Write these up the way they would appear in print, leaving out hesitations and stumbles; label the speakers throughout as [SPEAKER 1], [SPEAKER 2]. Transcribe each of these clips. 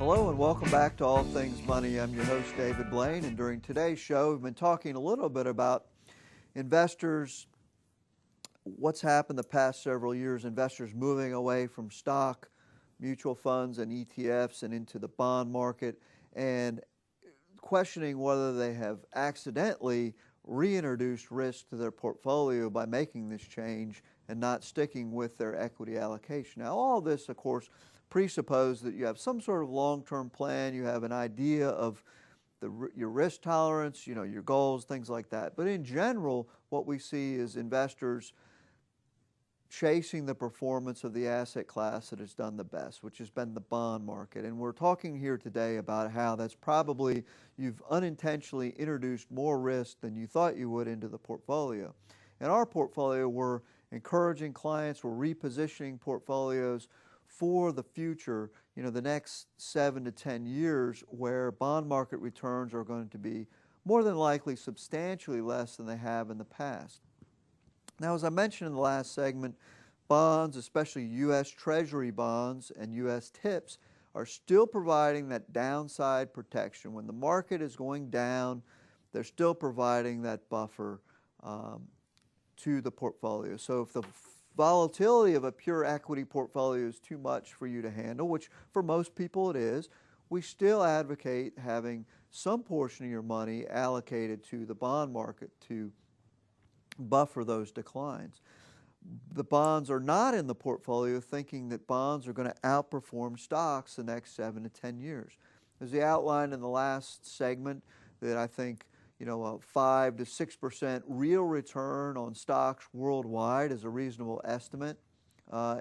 [SPEAKER 1] Hello and welcome back to All Things Money. I'm your host, David Blain, and during today's show, we've been talking a little bit about investors, what's happened the past several years, investors moving away from stock, mutual funds, and ETFs and into the bond market, and questioning whether they have accidentally reintroduced risk to their portfolio by making this change and not sticking with their equity allocation. Now, all this, of course, presuppose that you have some sort of long-term plan, you have an idea of your risk tolerance, your goals, things like that. But in general, what we see is investors chasing the performance of the asset class that has done the best, which has been the bond market. And we're talking here today about how that's probably, you've unintentionally introduced more risk than you thought you would into the portfolio. In our portfolio, we're encouraging clients, we're repositioning portfolios for the future, the next 7 to 10 years, where bond market returns are going to be more than likely substantially less than they have in the past. Now, as I mentioned in the last segment, bonds, especially U.S. Treasury bonds and U.S. TIPS, are still providing that downside protection. When the market is going down, they're still providing that buffer to the portfolio. So if the volatility of a pure equity portfolio is too much for you to handle, which for most people it is, we still advocate having some portion of your money allocated to the bond market to buffer those declines. The bonds are not in the portfolio thinking that bonds are going to outperform stocks the next 7 to 10 years. As we outlined in the last segment, that I think a 5 to 6% real return on stocks worldwide is a reasonable estimate.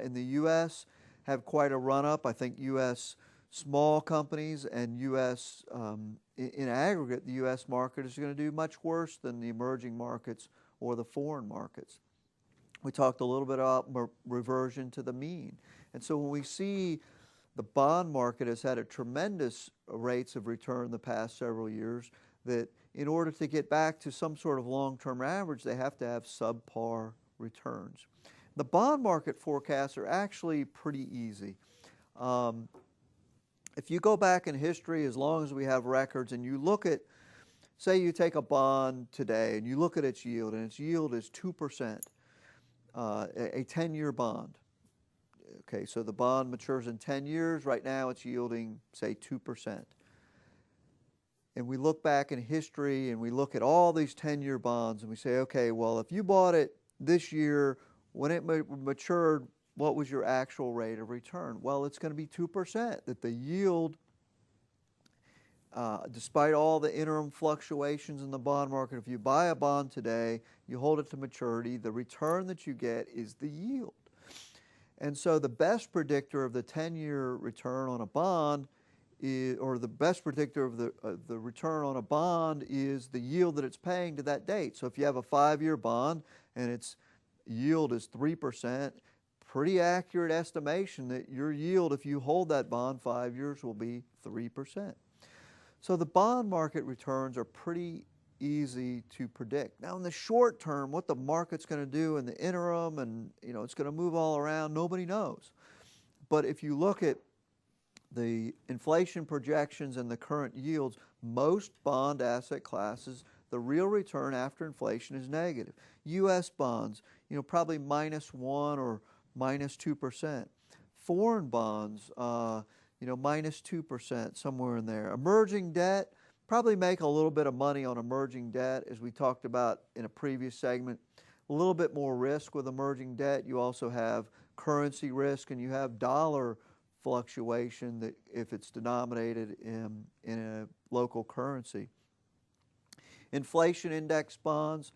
[SPEAKER 1] In the U.S., have quite a run-up. I think U.S. small companies and U.S. In aggregate, the U.S. market is going to do much worse than the emerging markets or the foreign markets. We talked a little bit about reversion to the mean. And so when we see the bond market has had a tremendous rates of return the past several years, that in order to get back to some sort of long-term average, they have to have subpar returns. The bond market forecasts are actually pretty easy. If you go back in history, as long as we have records, and you look at, say you take a bond today and you look at its yield, and its yield is 2%, a 10-year bond. Okay, so the bond matures in 10 years. Right now it's yielding, say, 2%. And we look back in history and we look at all these 10-year bonds and we say, okay, well, if you bought it this year, when it matured, what was your actual rate of return? Well, it's going to be 2%, that the yield, despite all the interim fluctuations in the bond market, if you buy a bond today, you hold it to maturity, the return that you get is the yield. And so the best predictor of the 10-year return on a bond or the best predictor of the return on a bond is the yield that it's paying to that date. So if you have a 5-year bond and its yield is 3%, pretty accurate estimation that your yield, if you hold that bond 5 years, will be 3%. So the bond market returns are pretty easy to predict. Now in the short term, what the market's going to do in the interim, and it's going to move all around, nobody knows. But if you look at the inflation projections and the current yields, most bond asset classes, the real return after inflation is negative. U.S. bonds, probably -1 or -2%. Foreign bonds, -2%, somewhere in there. Emerging debt, probably make a little bit of money on emerging debt, as we talked about in a previous segment. A little bit more risk with emerging debt. You also have currency risk, and you have dollar fluctuation that if it's denominated in a local currency. Inflation index bonds,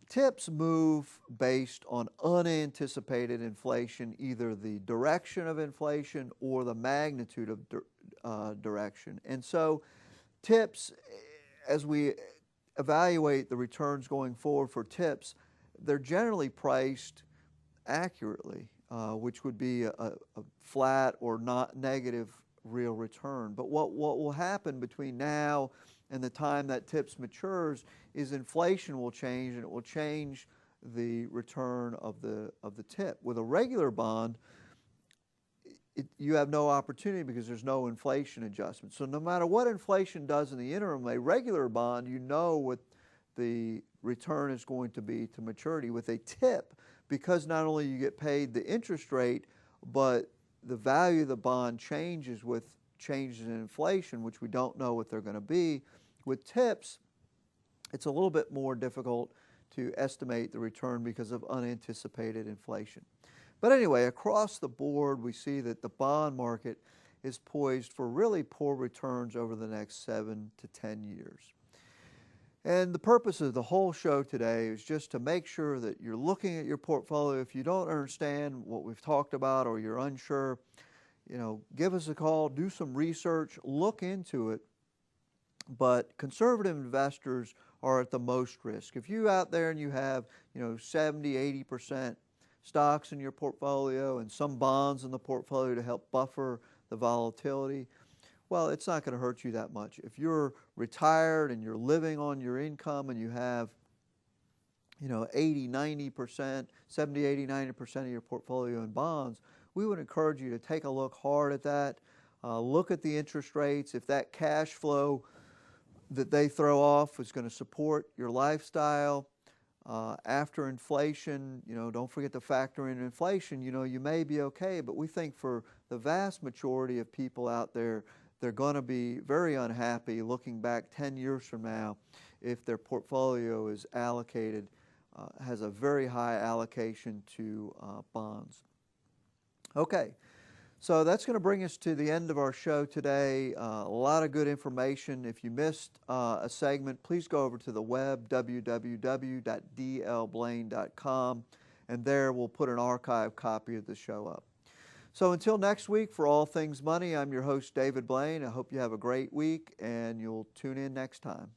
[SPEAKER 1] TIPS move based on unanticipated inflation, either the direction of inflation or the magnitude of direction. And so TIPS, as we evaluate the returns going forward for TIPS, they're generally priced accurately, which would be a flat or not negative real return. But what will happen between now and the time that TIPS matures is inflation will change, and it will change the return of the TIP. With a regular bond, you have no opportunity because there's no inflation adjustment. So no matter what inflation does in the interim, a regular bond, you know what the return is going to be to maturity. With a TIP, because not only you get paid the interest rate, but the value of the bond changes with changes in inflation, which we don't know what they're going to be. With TIPs, it's a little bit more difficult to estimate the return because of unanticipated inflation. But anyway, across the board, we see that the bond market is poised for really poor returns over the next 7 to 10 years. And the purpose of the whole show today is just to make sure that you're looking at your portfolio. If you don't understand what we've talked about or you're unsure, give us a call, do some research, look into it. But conservative investors are at the most risk. If you out there and you have, 70, 80% stocks in your portfolio and some bonds in the portfolio to help buffer the volatility, well, it's not going to hurt you that much. If you're retired and you're living on your income and you have, 80, 90%, 70, 80, 90% of your portfolio in bonds, we would encourage you to take a look hard at that. Look at the interest rates. If that cash flow that they throw off is going to support your lifestyle, after inflation, don't forget to factor in inflation, you may be okay, but we think for the vast majority of people out there, they're going to be very unhappy looking back 10 years from now if their portfolio is allocated, has a very high allocation to bonds. Okay. So that's going to bring us to the end of our show today. A lot of good information. If you missed a segment, please go over to the web, www.dlblain.com, and there we'll put an archive copy of the show up. So until next week, for All Things Money, I'm your host, David Blain. I hope you have a great week, and you'll tune in next time.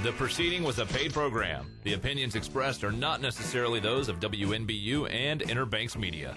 [SPEAKER 2] The proceeding was a paid program. The opinions expressed are not necessarily those of WNBU and Inner Banks Media.